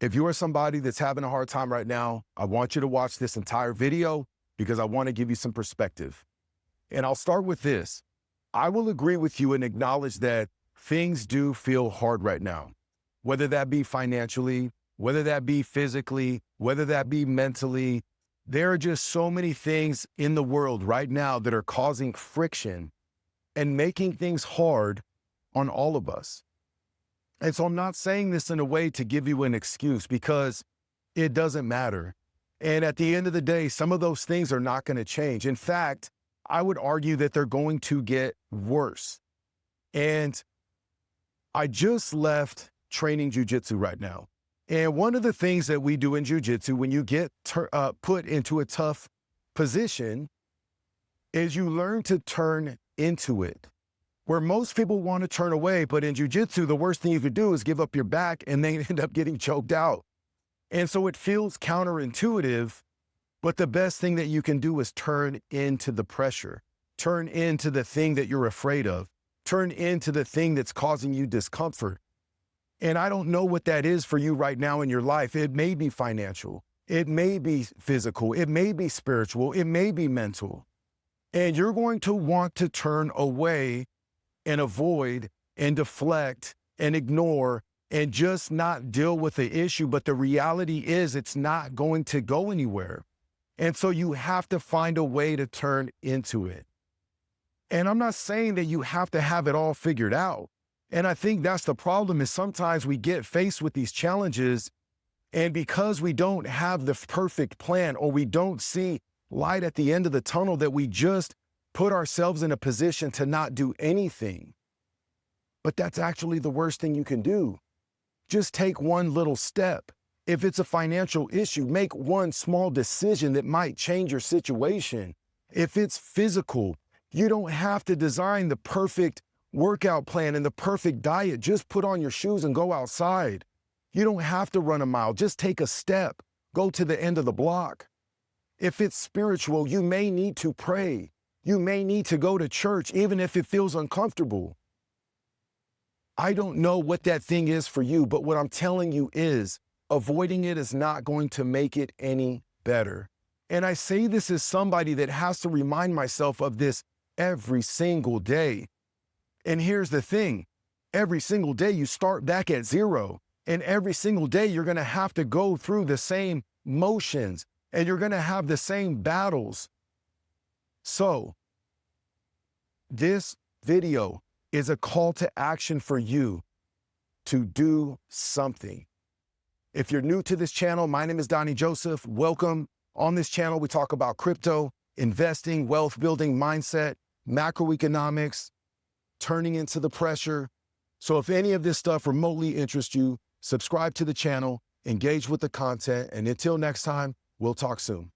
If you are somebody that's having a hard time right now, I want you to watch this entire video because I want to give you some perspective. And I'll start with this. I will agree with you and acknowledge that things do feel hard right now, whether that be financially, whether that be physically, whether that be mentally. There are just so many things in the world right now that are causing friction and making things hard on all of us. And so I'm not saying this in a way to give you an excuse because it doesn't matter. And at the end of the day, some of those things are not going to change. In fact, I would argue that they're going to get worse. And I just left training jujitsu right now. And one of the things that we do in jujitsu when you get put into a tough position is you learn to turn into it. Where most people want to turn away, but in jujitsu, the worst thing you could do is give up your back and then end up getting choked out. And so it feels counterintuitive, but the best thing that you can do is turn into the pressure, turn into the thing that you're afraid of, turn into the thing that's causing you discomfort. And I don't know what that is for you right now in your life. It may be financial, it may be physical, it may be spiritual, it may be mental. And you're going to want to turn away and avoid and deflect and ignore and just not deal with the issue. But the reality is it's not going to go anywhere. And so you have to find a way to turn into it. And I'm not saying that you have to have it all figured out. And I think that's the problem is sometimes we get faced with these challenges and because we don't have the perfect plan or we don't see light at the end of the tunnel that we just put ourselves in a position to not do anything. But that's actually the worst thing you can do. Just take one little step. If it's a financial issue, make one small decision that might change your situation. If it's physical, you don't have to design the perfect workout plan and the perfect diet. Just put on your shoes and go outside. You don't have to run a mile. Just take a step. Go to the end of the block. If it's spiritual, you may need to pray. You may need to go to church, even if it feels uncomfortable. I don't know what that thing is for you, but what I'm telling you is avoiding it is not going to make it any better. And I say this as somebody that has to remind myself of this every single day. And here's the thing, every single day you start back at zero, and every single day you're going to have to go through the same motions, and you're going to have the same battles. So, this video is a call to action for you to do something. If you're new to this channel, my name is Donnie Joseph. Welcome. On this channel, we talk about crypto, investing, wealth building, mindset, macroeconomics, turning into the pressure. So if any of this stuff remotely interests you, subscribe to the channel, engage with the content, and until next time, we'll talk soon.